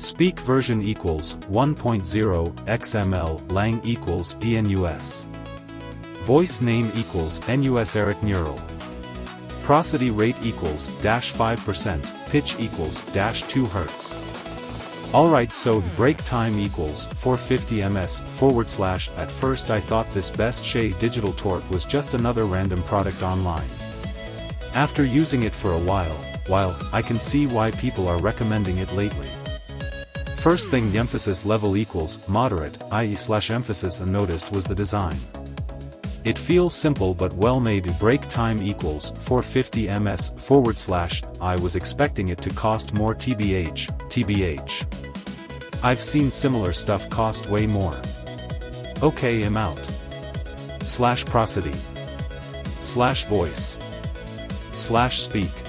Speak version equals 1.0 XML lang equals DNUS. Voice name equals NUS Eric Neural. Prosody rate equals -5%, pitch equals -2 Hz. Alright, so break time equals 450 ms / at first I thought this best Shahe Digital Torque was just another random product online. After using it for a while, I can see why people are recommending it lately. First thing, the emphasis level equals moderate, i.e. /emphasis unnoticed was the design. It feels simple but well made. Break time equals 450 ms / I was expecting it to cost more TBH. I've seen similar stuff cost way more. Okay, I'm out. /prosody /voice /speak